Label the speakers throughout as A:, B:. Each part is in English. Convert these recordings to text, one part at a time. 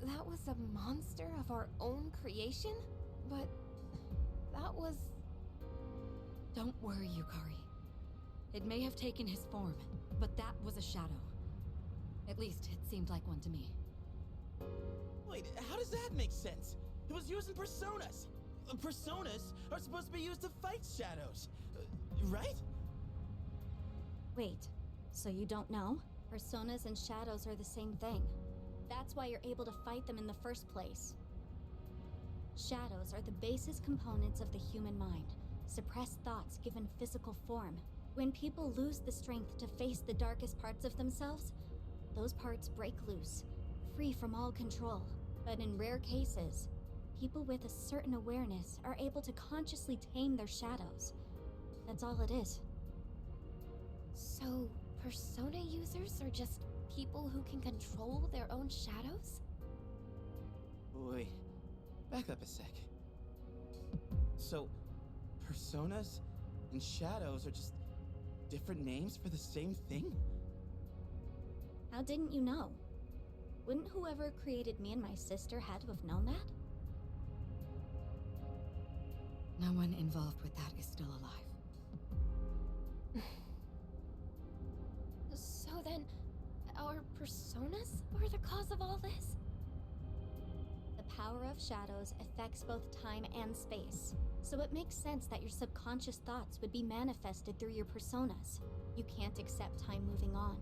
A: that was a monster of our own creation? But that was...
B: Don't worry, Yukari. It may have taken his form, but that was a shadow. At least, it seemed like one to me.
C: Wait, how does that make sense? It was using personas. Personas are supposed to be used to fight shadows, right?
D: Wait, so you don't know? Personas and shadows are the same thing. That's why you're able to fight them in the first place. Shadows are the basis components of the human mind, suppressed thoughts given physical form. When people lose the strength to face the darkest parts of themselves, those parts break loose, free from all control. But in rare cases, people with a certain awareness are able to consciously tame their shadows. That's all it is.
A: So, persona users are just people who can control their own shadows?
C: Wait, back up a sec. So, personas and shadows are just different names for the same thing?
D: How didn't you know? Wouldn't whoever created me and my sister had to have known that?
B: No one involved with that is still alive.
A: So then, our personas are the cause of all this?
D: The power of shadows affects both time and space, so it makes sense that your subconscious thoughts would be manifested through your personas. You can't accept time moving on.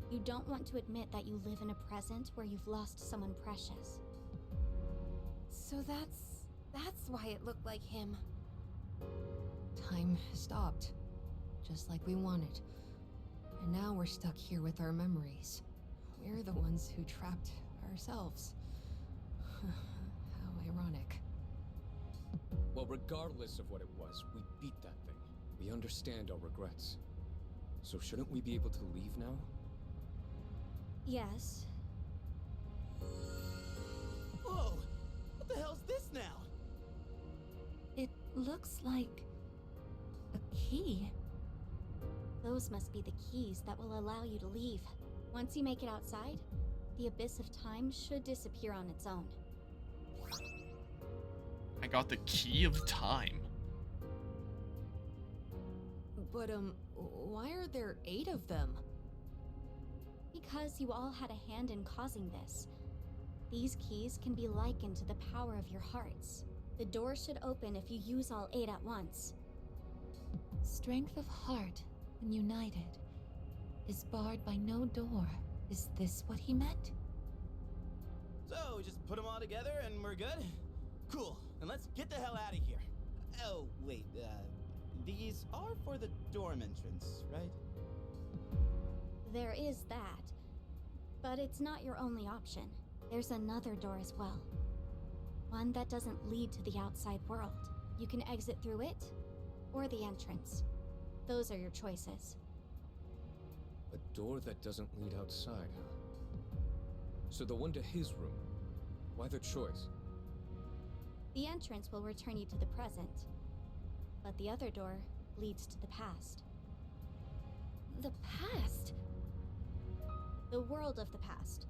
D: You don't want to admit that you live in a present where you've lost someone precious.
A: So that's why it looked like him.
B: Time stopped, just like we wanted. And now we're stuck here with our memories. We're the ones who trapped ourselves. How ironic.
E: Well, regardless of what it was, we beat that thing. We understand our regrets. So shouldn't we be able to leave now?
D: Yes.
C: Whoa! What the hell's this now?
B: It looks like a key.
D: Those must be the keys that will allow you to leave. Once you make it outside, the abyss of time should disappear on its own.
F: I got the key of time.
B: But, why are there 8 of them?
D: Because you all had a hand in causing this. These keys can be likened to the power of your hearts. The door should open if you use all 8 at once.
G: Strength of heart, when united, is barred by no door. Is this what he meant?
C: So, we just put them all together and we're good? Cool, and let's get the hell out of here. Oh, wait, these are for the dorm entrance, right?
D: There is that. But it's not your only option. There's another door as well. One that doesn't lead to the outside world. You can exit through it, or the entrance. Those are your choices.
E: A door that doesn't lead outside, huh? So the one to his room. Why the choice?
D: The entrance will return you to the present, but the other door leads to the past.
A: The past?
D: The world of the past.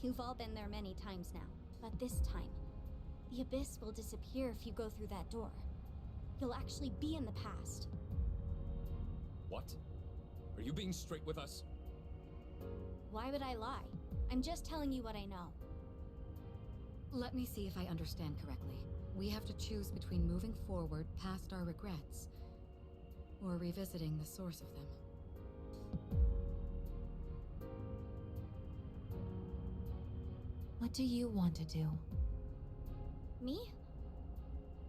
D: You've all been there many times now, but this time, the abyss will disappear if you go through that door. You'll actually be in the past.
E: What? Are you being straight with us?
D: Why would I lie? I'm just telling you what I know.
B: Let me see if I understand correctly. We have to choose between moving forward past our regrets, or revisiting the source of them.
G: What do you want to do?
D: Me?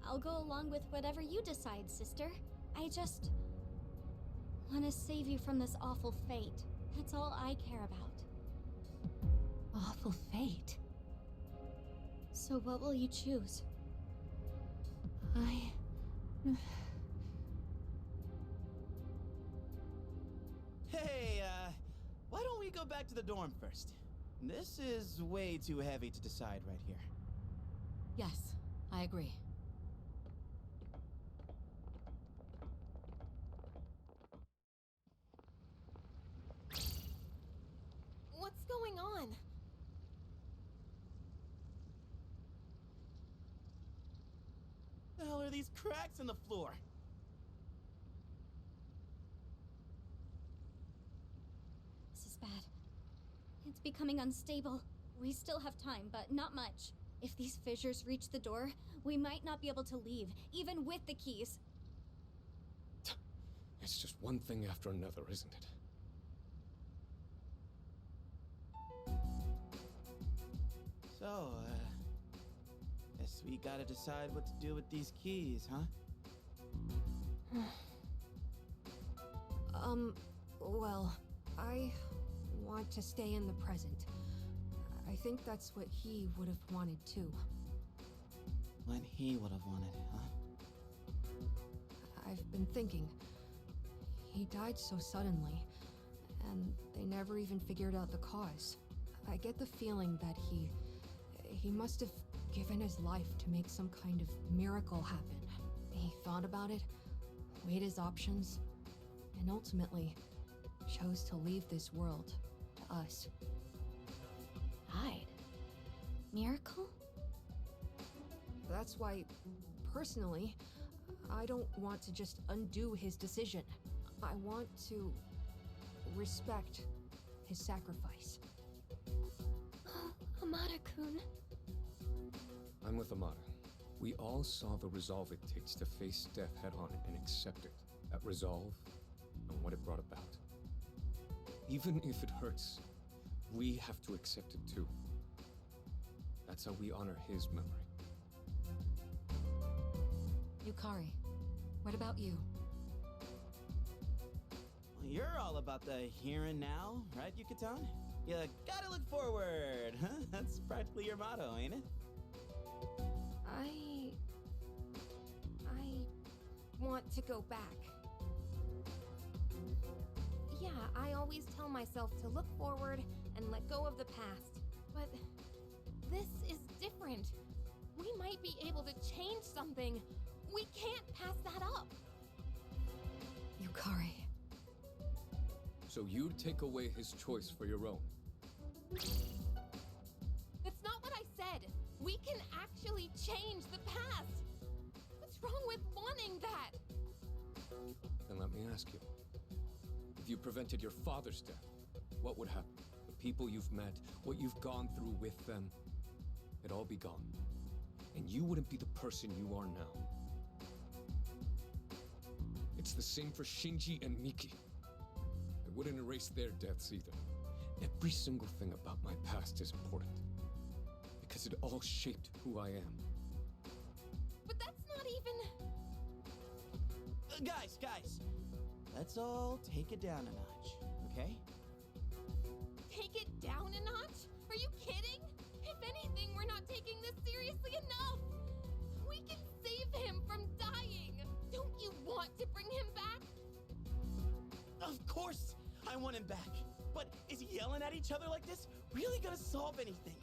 D: I'll go along with whatever you decide, sister. I just want to save you from this awful fate. That's all I care about.
G: Awful fate.
D: So what will you choose?
C: Hey, why don't we go back to the dorm first? This is way too heavy to decide right here.
B: Yes, I agree.
A: What's going on?
C: these cracks in the floor?
D: This is bad. It's becoming unstable. We still have time, but not much. If these fissures reach the door, we might not be able to leave, even with the keys.
E: It's just one thing after another, isn't it?
C: So, guess we gotta decide what to do with these keys, huh?
B: Well, I want to stay in the present. I think that's what he would have wanted too.
C: What he would have wanted, huh?
B: I've been thinking. He died so suddenly, and they never even figured out the cause. I get the feeling that he must have given his life to make some kind of miracle happen. He thought about it, weighed his options, and ultimately chose to leave this world to us.
A: Died? Miracle?
B: That's why, personally, I don't want to just undo his decision. I want to respect his sacrifice.
A: Amada-kun.
E: I'm with Amada. We all saw the resolve it takes to face death head-on and accept it. That resolve and what it brought about. Even if it hurts, we have to accept it too. That's how we honor his memory.
B: Yukari, what about you?
C: Well, you're all about the here and now, right, Yucatan? You gotta look forward, huh? That's practically your motto, ain't it?
B: I want to go back.
A: Yeah, I always tell myself to look forward and let go of the past. But this is different. We might be able to change something. We can't pass that up.
B: Yukari.
E: So you'd take away his choice for your own.
A: That's not what I said. We can actually change the past. What's wrong with wanting that?
E: Then let me ask you. If you prevented your father's death, what would happen? The people you've met, what you've gone through with them, it'd all be gone. And you wouldn't be the person you are now. It's the same for Shinji and Miki. I wouldn't erase their deaths either. Every single thing about my past is important. Because it all shaped who I am.
A: But that's not even...
C: Guys, let's all take it down a notch, okay?
A: Take it down a notch? Are you kidding? If anything, we're not taking this seriously enough. We can save him from dying. Don't you want to bring him back?
C: Of course I want him back. But is yelling at each other like this really gonna solve anything?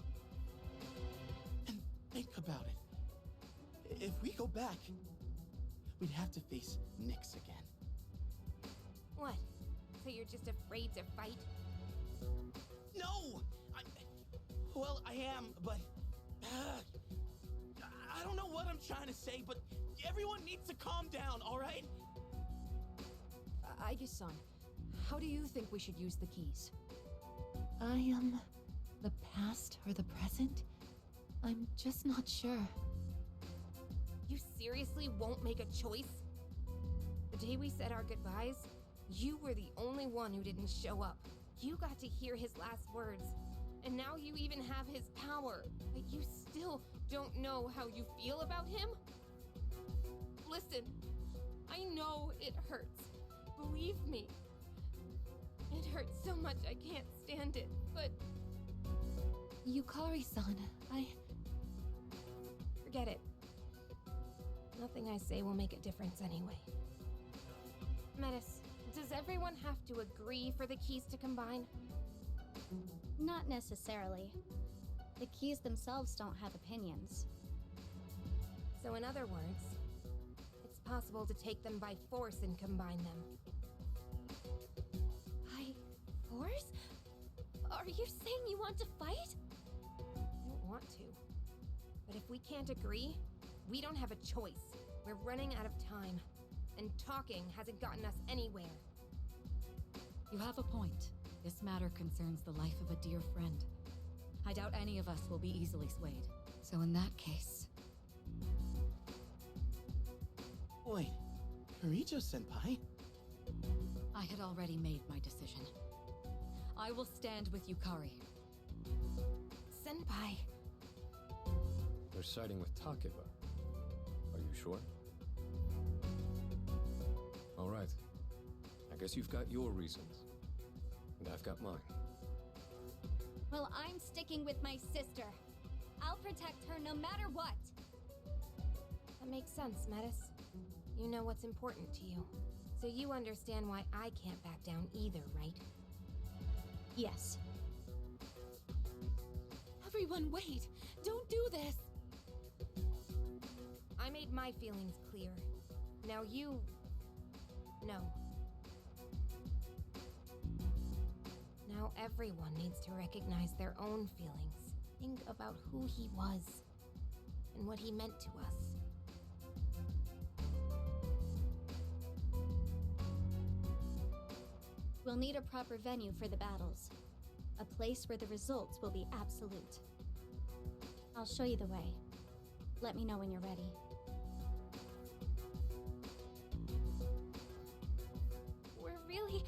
C: And think about it. If we go back, we'd have to face Nyx again.
A: What? So you're just afraid to fight?
C: No! Well, I am, but... I don't know what I'm trying to say, but everyone needs to calm down, all right?
B: Aigis-san, how do you think we should use the keys?
G: The past or the present? I'm just not sure.
A: You seriously won't make a choice? The day we said our goodbyes, you were the only one who didn't show up. You got to hear his last words. And now you even have his power. But you still don't know how you feel about him? Listen, I know it hurts. Believe me. It hurts so much I can't stand it, but...
G: Yukari-san,
A: Forget it. Nothing I say will make a difference anyway. Metis, does everyone have to agree for the keys to combine?
D: Not necessarily. The keys themselves don't have opinions.
A: So in other words, it's possible to take them by force and combine them. By force? Are you saying you want to fight? I don't want to. But if we can't agree, we don't have a choice. We're running out of time, and talking hasn't gotten us anywhere.
G: You have a point. This matter concerns the life of a dear friend. I doubt any of us will be easily swayed. So in that case...
C: Wait, Kirijo-senpai?
G: I had already made my decision. I will stand with Yukari.
A: Senpai.
E: They're siding with Takeba. Are you sure? All right. I guess you've got your reasons. And I've got mine.
D: Well, I'm sticking with my sister. I'll protect her no matter what.
A: That makes sense, Metis. You know what's important to you. So you understand why I can't back down either, right?
D: Yes.
G: Everyone, wait! Don't do this!
A: I made my feelings clear. Now you... know. Now everyone needs to recognize their own feelings. Think about who he was and what he meant to us.
D: We'll need a proper venue for the battles. A place where the results will be absolute. I'll show you the way. Let me know when you're ready.
A: We're really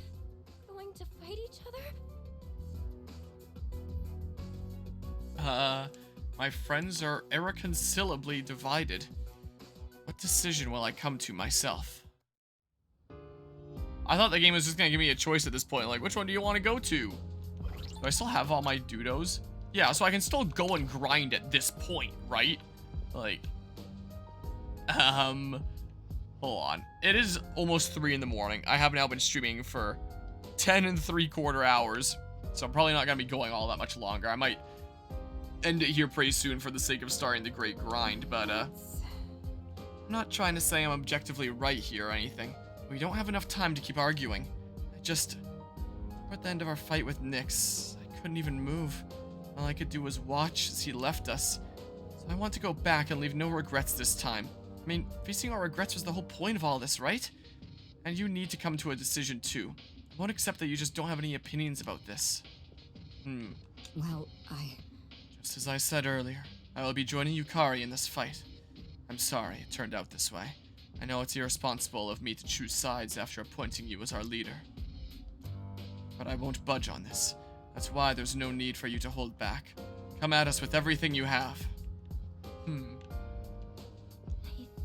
A: going to fight each other?
F: My friends are irreconcilably divided. What decision will I come to myself? I thought the game was just gonna give me a choice at this point, like, which one do you want to go to? Do I still have all my doodles? Yeah, so I can still go and grind at this point, right? Like, hold on. It is almost 3 in the morning. I have now been streaming for 10 3/4 hours, so I'm probably not gonna be going all that much longer. I might end it here pretty soon for the sake of starting the great grind, but, I'm not trying to say I'm objectively right here or anything. We don't have enough time to keep arguing. We're at the end of our fight with Nyx. I couldn't even move. All I could do was watch as he left us. So I want to go back and leave no regrets this time. I mean, facing our regrets was the whole point of all this, right? And you need to come to a decision too. I won't accept that you just don't have any opinions about this.
G: Well,
F: Just as I said earlier, I will be joining Yukari in this fight. I'm sorry it turned out this way. I know it's irresponsible of me to choose sides after appointing you as our leader. But I won't budge on this. That's why there's no need for you to hold back. Come at us with everything you have.
D: I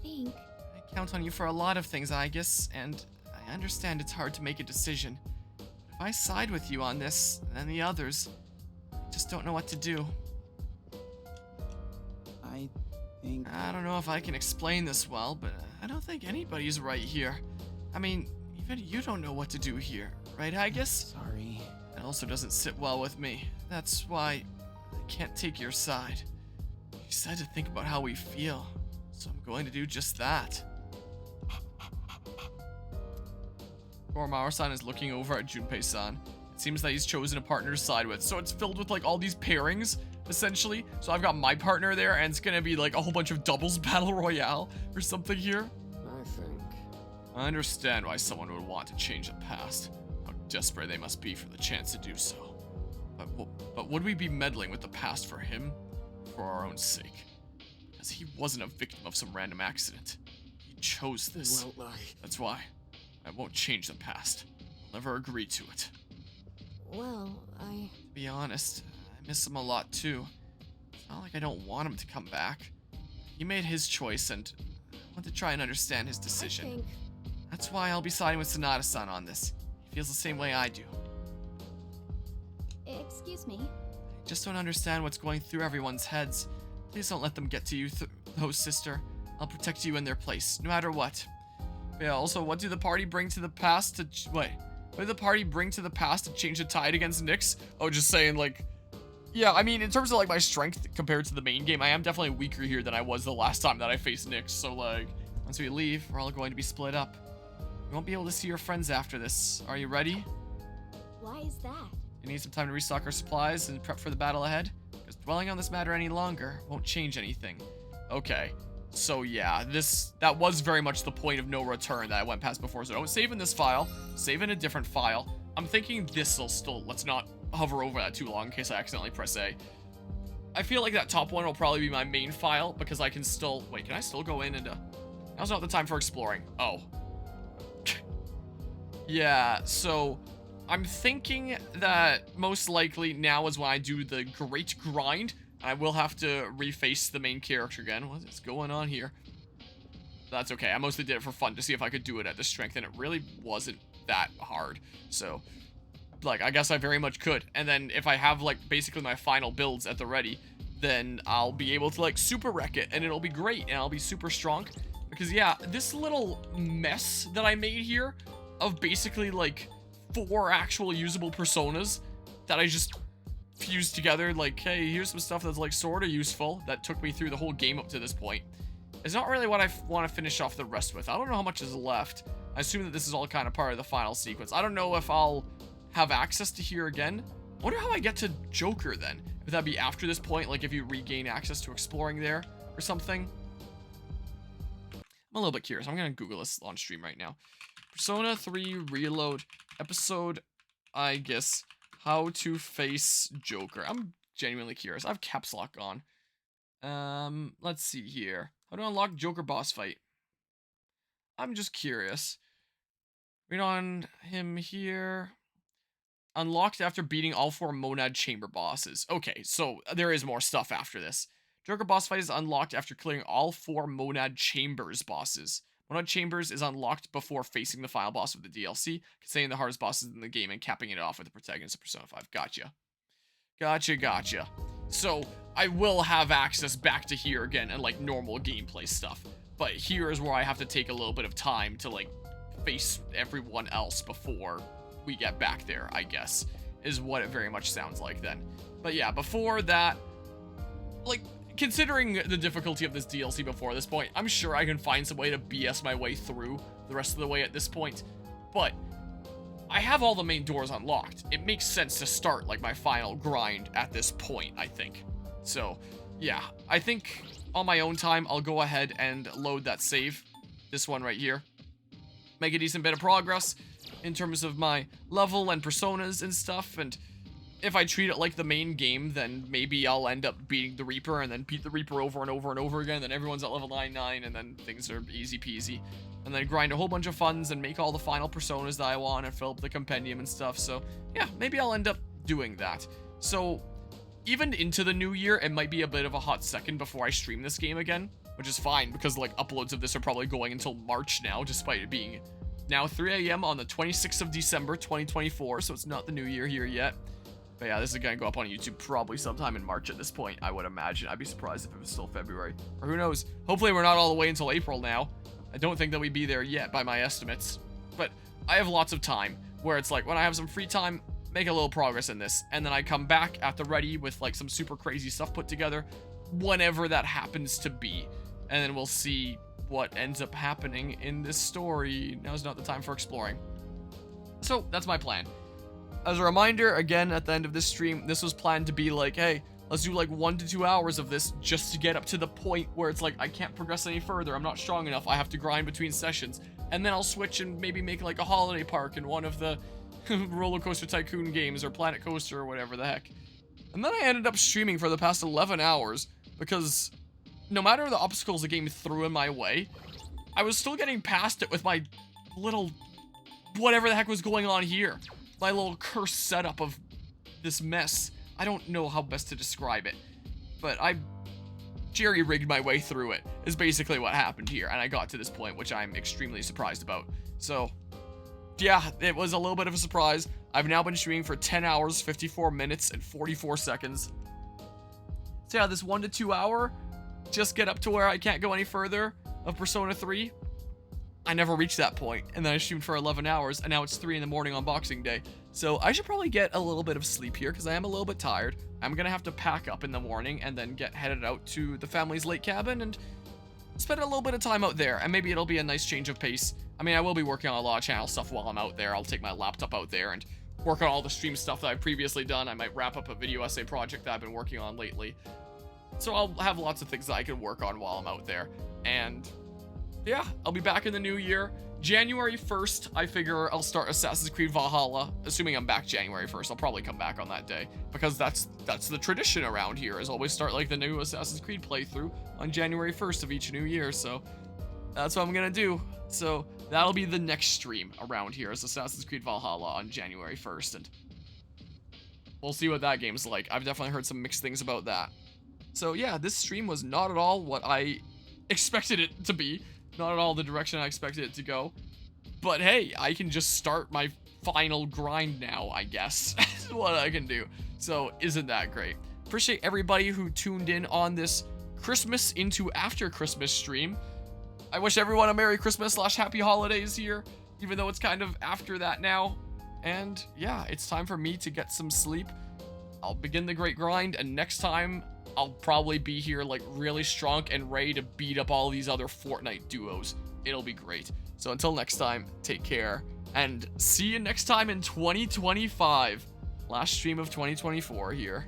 D: think...
F: I count on you for a lot of things, Aigis, and I understand it's hard to make a decision. But if I side with you on this, and the others, I just don't know what to do.
C: I think...
F: I don't know if I can explain this well, but I don't think anybody's right here. I mean, even you don't know what to do here, right, Aigis?
C: Sorry.
F: It also doesn't sit well with me. That's why I can't take your side. You said to think about how we feel, so I'm going to do just that. Koromaru-san is looking over at Junpei-san. It seems that he's chosen a partner to side with, so it's filled with like all these pairings, essentially. So I've got my partner there, and it's gonna be like a whole bunch of doubles battle royale or something here. I understand why someone would want to change the past. How desperate they must be for the chance to do so. But would we be meddling with the past for him? For our own sake? Because he wasn't a victim of some random accident. He chose this.
E: Well,
F: That's why. I won't change the past. I'll never agree to it.
B: Well,
F: To be honest, I miss him a lot too. It's not like I don't want him to come back. He made his choice, and I want to try and understand his decision.
B: I think...
F: That's why I'll be siding with Sonata-san on this. He feels the same way I do.
D: Excuse me?
F: I just don't understand what's going through everyone's heads. Please don't let them get to you, though, sister. I'll protect you in their place, no matter what. Yeah, also, what did the party bring to the past to... Wait. What did the party bring to the past to change the tide against Nyx? Oh, just saying, like... Yeah, I mean, in terms of, like, my strength compared to the main game, I am definitely weaker here than I was the last time that I faced Nyx. So, like, once we leave, we're all going to be split up. You won't be able to see your friends after this. Are you ready?
D: Why is that?
F: You need some time to restock our supplies and prep for the battle ahead? Because dwelling on this matter any longer won't change anything. Okay, So yeah, that was very much the point of no return that I went past before. So don't save in this file, save in a different file. I'm thinking this'll still, let's not hover over that too long in case I accidentally press A. I feel like that top one will probably be my main file because I can still, wait, can I still go in and, now's not the time for exploring. Oh. Yeah, so I'm thinking that most likely now is when I do the great grind. I will have to reface the main character again. What is going on here? That's okay. I mostly did it for fun to see if I could do it at this strength, and it really wasn't that hard. So, like, I guess I very much could. And then if I have, like, basically my final builds at the ready, then I'll be able to, like, super wreck it, and it'll be great, and I'll be super strong. Because, yeah, this little mess that I made here of basically, like, 4 actual usable personas that I just fused together, like, hey, here's some stuff that's, like, sort of useful that took me through the whole game up to this point. It's not really what I want to finish off the rest with. I don't know how much is left. I assume that this is all kind of part of the final sequence. I don't know if I'll have access to here again. I wonder how I get to Joker then. Would that be after this point, like if you regain access to exploring there or something? I'm a little bit curious. I'm going to Google this on stream right now. Persona 3 Reload episode, I guess, how to face Joker. I'm genuinely curious. I have caps lock on. Let's see here. How to unlock Joker boss fight? I'm just curious. Read on him here. Unlocked after beating all 4 Monad Chamber bosses. Okay, so there is more stuff after this. Joker boss fight is unlocked after clearing all 4 Monad Chambers bosses. Monad Chambers is unlocked before facing the final boss of the DLC, containing the hardest bosses in the game and capping it off with the protagonist of Persona 5. Gotcha. Gotcha. So, I will have access back to here again and, like, normal gameplay stuff. But here is where I have to take a little bit of time to, like, face everyone else before we get back there, I guess, is what it very much sounds like then. But yeah, before that, like, considering the difficulty of this DLC before this point, I'm sure I can find some way to BS my way through the rest of the way at this point. But I have all the main doors unlocked. It makes sense to start, like, my final grind at this point, I think. So, yeah, I think on my own time, I'll go ahead and load that save. This one right here. Make a decent bit of progress in terms of my level and personas and stuff, and if I treat it like the main game, then maybe I'll end up beating the Reaper and then beat the Reaper over and over and over again, then everyone's at level 99 and then things are easy peasy, and then grind a whole bunch of funds and make all the final personas that I want and fill up the compendium and stuff. So yeah, maybe I'll end up doing that. So even into the new year, it might be a bit of a hot second before I stream this game again, which is fine because, like, uploads of this are probably going until March now, despite it being now 3 a.m. on the 26th of December, 2024, so it's not the new year here yet. But yeah, this is gonna go up on YouTube probably sometime in March at this point, I would imagine. I'd be surprised if it was still February. Or who knows? Hopefully we're not all the way until April now. I don't think that we'd be there yet by my estimates. But I have lots of time, where it's like, when I have some free time, make a little progress in this. And then I come back at the ready with, like, some super crazy stuff put together, whenever that happens to be. And then we'll see what ends up happening in this story. Now's not the time for exploring. So that's my plan. As a reminder, again, at the end of this stream, this was planned to be like, hey, let's do like 1 to 2 hours of this just to get up to the point where it's like, I can't progress any further. I'm not strong enough. I have to grind between sessions. And then I'll switch and maybe make like a holiday park in one of the Roller Coaster Tycoon games or Planet Coaster or whatever the heck. And then I ended up streaming for the past 11 hours because no matter the obstacles the game threw in my way, I was still getting past it with my little whatever the heck was going on here. My little cursed setup of this mess. I don't know how best to describe it, but I jerry-rigged my way through it, is basically what happened here, and I got to this point, which I'm extremely surprised about. So, yeah, it was a little bit of a surprise. I've now been streaming for 10 hours, 54 minutes, and 44 seconds. So yeah, this 1 to 2 hour, just get up to where I can't go any further of Persona 3. I never reached that point, and then I streamed for 11 hours, and now it's 3 in the morning on Boxing Day. So I should probably get a little bit of sleep here, because I am a little bit tired. I'm gonna have to pack up in the morning, and then get headed out to the family's lake cabin, and spend a little bit of time out there, and maybe it'll be a nice change of pace. I mean, I will be working on a lot of channel stuff while I'm out there. I'll take my laptop out there and work on all the stream stuff that I've previously done. I might wrap up a video essay project that I've been working on lately. So I'll have lots of things that I can work on while I'm out there. And yeah, I'll be back in the new year. January 1st, I figure I'll start Assassin's Creed Valhalla. Assuming I'm back January 1st, I'll probably come back on that day. Because that's the tradition around here, is always start like the new Assassin's Creed playthrough on January 1st of each new year. So that's what I'm gonna do. So that'll be the next stream around here, is Assassin's Creed Valhalla on January 1st. And we'll see what that game's like. I've definitely heard some mixed things about that. So yeah, this stream was not at all what I expected it to be. Not at all the direction I expected it to go. But hey, I can just start my final grind now, I guess. That's what I can do. So isn't that great? Appreciate everybody who tuned in on this Christmas into after Christmas stream. I wish everyone a Merry Christmas / Happy Holidays here, even though it's kind of after that now. And yeah, it's time for me to get some sleep. I'll begin the great grind, and next time I'll probably be here like really strong and ready to beat up all these other Fortnite duos. It'll be great. So until next time, take care, and see you next time in 2025. Last stream of 2024 here.